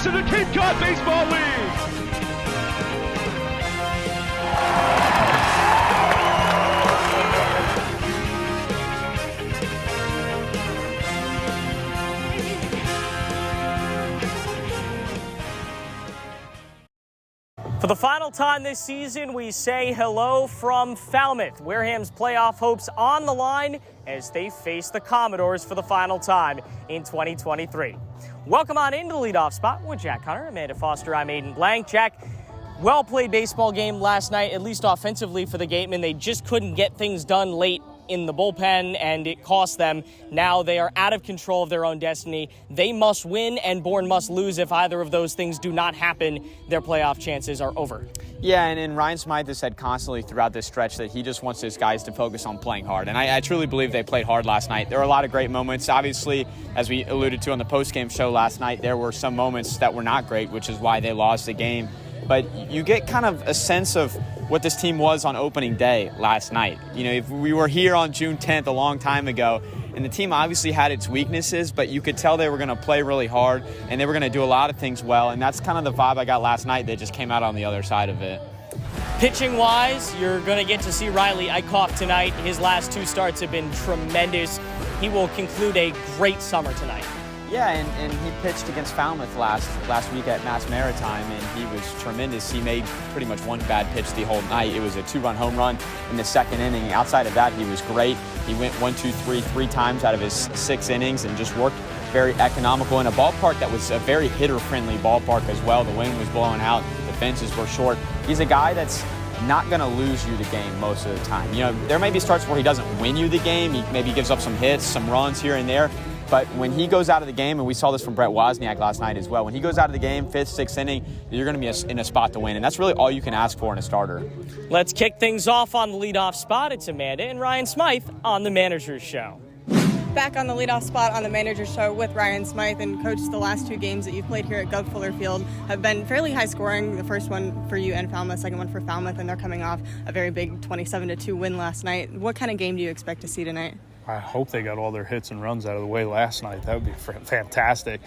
voice of the Cape Cod Baseball League. For the final time this season, we say hello from Falmouth. Wareham's playoff hopes on the line as they face the Commodores for the final time in 2023. Welcome on into the leadoff spot with Jack Hunter, Amanda Foster, I'm Aiden Blank. Jack, well-played baseball game last night, at least offensively for the Gatemen. They just couldn't get things done late in the bullpen, and it cost them. Now they are out of control of their own destiny. They must win, and Bourne must lose. If either of those things do not happen, their playoff chances are over. Yeah, and Ryan Smyth has said constantly throughout this stretch that he just wants his guys to focus on playing hard. And I truly believe they played hard last night. There were a lot of great moments. Obviously, as we alluded to on the postgame show last night, there were some moments that were not great, which is why they lost the game. But you get kind of a sense of what this team was on opening day last night. You know, if we were here on June 10th a long time ago, and the team obviously had its weaknesses, but you could tell they were going to play really hard, and they were going to do a lot of things well, and that's kind of the vibe I got last night. They just came out on the other side of it. Pitching-wise, you're going to get to see Riley Eichhoff tonight. His last two starts have been tremendous. He will conclude a great summer tonight. Yeah, and he pitched against Falmouth last week at Mass Maritime, and he was tremendous. He made pretty much one bad pitch the whole night. It was a 2-run home run in the second inning. Outside of that, he was great. He went 1, 2, 3, 3 times out of his 6 innings and just worked very economical in a ballpark that was a very hitter-friendly ballpark as well. The wind was blowing out. The fences were short. He's a guy that's not going to lose you the game most of the time. You know, there may be starts where he doesn't win you the game. He maybe gives up some hits, some runs here and there. But when he goes out of the game, and we saw this from Brett Wozniak last night as well, when he goes out of the game, 5th, 6th inning, you're going to be in a spot to win. And that's really all you can ask for in a starter. Let's kick things off on the leadoff spot. It's Amanda and Ryan Smyth on the Manager's Show. Back on the leadoff spot on the Manager's Show with Ryan Smyth. And Coach, the last 2 games that you've played here at Guv Fuller Field have been fairly high scoring. The first one for you and Falmouth, second one for Falmouth, and they're coming off a very big 27-2 win last night. What kind of game do you expect to see tonight? I hope they got all their hits and runs out of the way last night. That would be fantastic.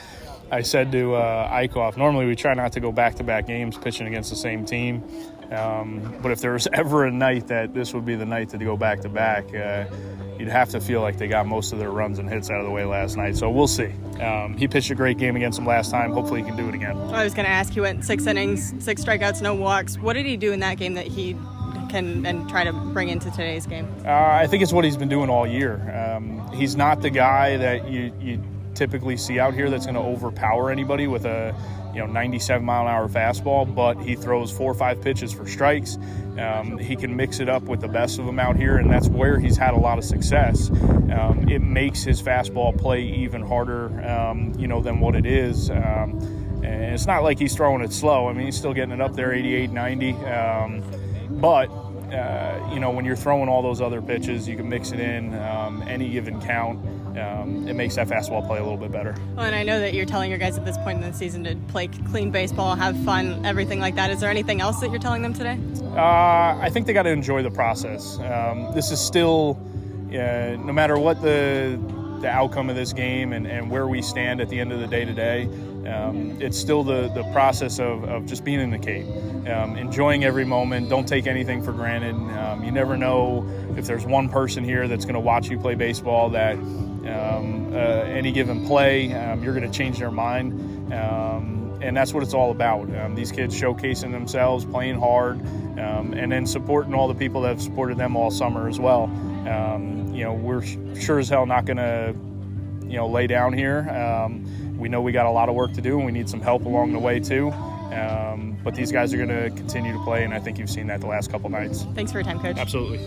I said to Eichhoff, normally we try not to go back-to-back games pitching against the same team. But if there was ever a night that this would be the night to go back-to-back, you'd have to feel like they got most of their runs and hits out of the way last night. So we'll see. He pitched a great game against them last time. Hopefully he can do it again. I was going to ask, he went 6 innings, 6 strikeouts, no walks. What did he do in that game that he can and try to bring into today's game? I think it's what he's been doing all year. He's not the guy that you typically see out here that's going to overpower anybody with a 97-mile-an-hour fastball, but he throws 4 or 5 pitches for strikes. He can mix it up with the best of them out here, and that's where he's had a lot of success. It makes his fastball play even harder, than what it is. And it's not like he's throwing it slow. I mean, he's still getting it up there, 88, 90. But when you're throwing all those other pitches, you can mix it in any given count. It makes that fastball play a little bit better. Well, and I know that you're telling your guys at this point in the season to play clean baseball, have fun, everything like that. Is there anything else that you're telling them today? I think they got to enjoy the process. This is still, no matter what the outcome of this game and where we stand at the end of the day today, it's still the process of just being in the Cape, enjoying every moment. Don't take anything for granted. You never know if there's one person here that's going to watch you play baseball that any given play, you're going to change their mind. And that's what it's all about. These kids showcasing themselves, playing hard, and then supporting all the people that have supported them all summer as well. We're sure as hell not going to, lay down here. We know we got a lot of work to do, and we need some help along the way too. But these guys are going to continue to play, and I think you've seen that the last couple nights. Thanks for your time, Coach. Absolutely.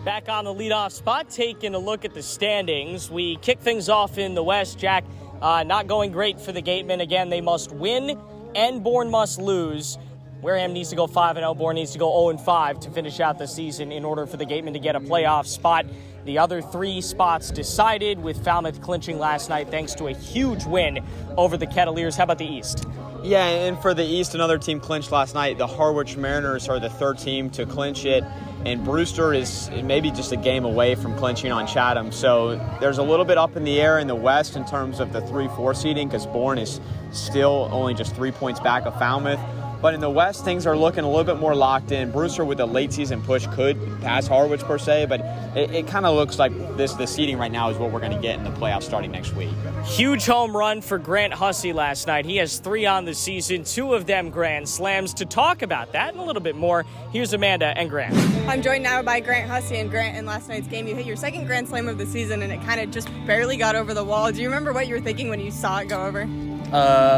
Back on the leadoff spot, taking a look at the standings. We kick things off in the West, Jack. Not going great for the Gatemen. Again, they must win and Bourne must lose. Wareham needs to go 5-0. Bourne needs to go 0-5 to finish out the season in order for the Gatemen to get a playoff spot. The other 3 spots decided, with Falmouth clinching last night thanks to a huge win over the Kettleers. How about the East? Yeah, and for the East, another team clinched last night. The Harwich Mariners are the 3rd team to clinch it, and Brewster is maybe just a game away from clinching on Chatham. So there's a little bit up in the air in the West in terms of the 3-4 seeding, because Bourne is still only just 3 points back of Falmouth. But in the West, things are looking a little bit more locked in. Brewster with a late season push could pass Harwich per se, but it kind of looks like the seeding right now is what we're going to get in the playoffs starting next week. Huge home run for Grant Hussey last night. He has 3 on the season, 2 of them grand slams. To talk about that and a little bit more, here's Amanda and Grant. I'm joined now by Grant Hussey. And Grant, in last night's game, you hit your 2nd grand slam of the season, and it kind of just barely got over the wall. Do you remember what you were thinking when you saw it go over?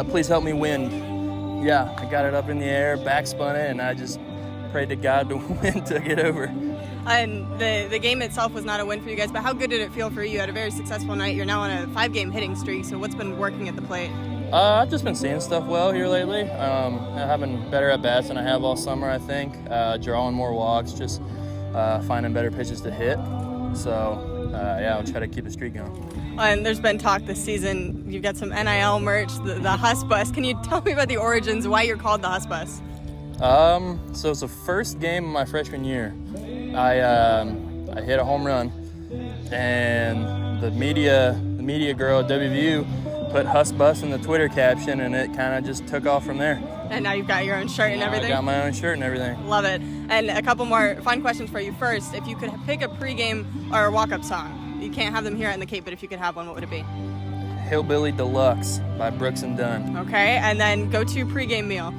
Please help me win. Yeah, I got it up in the air, backspun it, and I just prayed to God to win to get over. And the game itself was not a win for you guys, but how good did it feel for you? You had a very successful night. You're now on a 5-game hitting streak, so what's been working at the plate? I've just been seeing stuff well here lately. Having better at-bats than I have all summer, I think. Drawing more walks, just finding better pitches to hit. So, I'll try to keep the streak going. And there's been talk this season, you've got some NIL merch, the Huss Bus. Can you tell me about the origins, why you're called the Huss Bus? So it's the first game of my freshman year. I hit a home run, and the media girl at WVU put Huss Bus in the Twitter caption, and it kind of just took off from there. And now you've got your own shirt and everything? I got my own shirt and everything. Love it. And a couple more fun questions for you. First, if you could pick a pregame or a walk-up song, you can't have them here in the Cape, but if you could have one, what would it be? Hillbilly Deluxe by Brooks and Dunn. Okay, and then go-to pregame meal.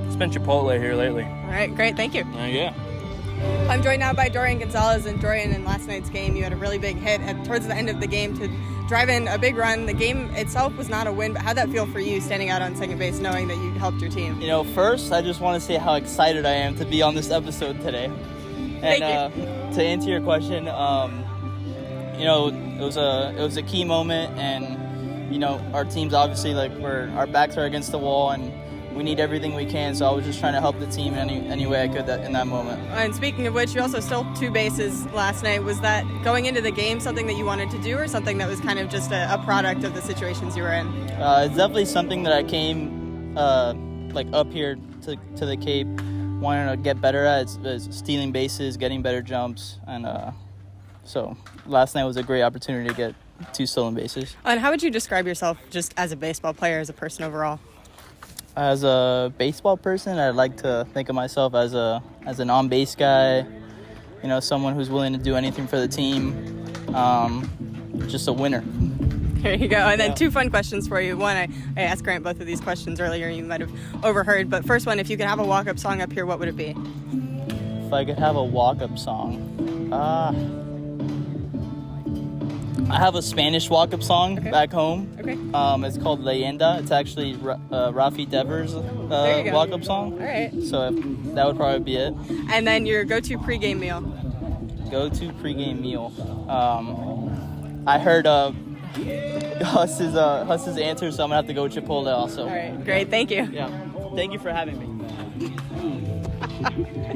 It's been Chipotle here lately. All right, great, thank you. Yeah. I'm joined now by Dorian Gonzalez. And Dorian, in last night's game, you had a really big hit towards the end of the game to drive in a big run. The game itself was not a win, but how'd that feel for you standing out on second base knowing that you helped your team? You know, first, I just want to say how excited I am to be on this episode today. And Thank you. To answer your question, you know, it was a key moment, and you know, our team's obviously our backs are against the wall, and we need everything we can. So I was just trying to help the team any way I could in that moment. And speaking of which, you also stole 2 bases last night. Was that going into the game something that you wanted to do, or something that was kind of just a product of the situations you were in? It's definitely something that I came up here to the Cape wanting to get better at. It's stealing bases, getting better jumps, and so last night was a great opportunity to get 2 stolen bases. And how would you describe yourself just as a baseball player, as a person overall? As a baseball person, I'd like to think of myself as an on-base guy, you know, someone who's willing to do anything for the team, just a winner. There you go. And then 2 fun questions for you. One, I asked Grant both of these questions earlier. You might have overheard. But first one, if you could have a walk-up song up here, what would it be? If I could have a walk-up song, I have a Spanish walk-up song back home. Okay. It's called Leyenda. It's actually Rafi Devers' walk-up song. All right. So that would probably be it. And then your go-to pregame meal. Go-to pregame meal. I heard Huss's answer, so I'm gonna have to go with Chipotle also. All right. Great. Thank you. Yeah. Thank you for having me.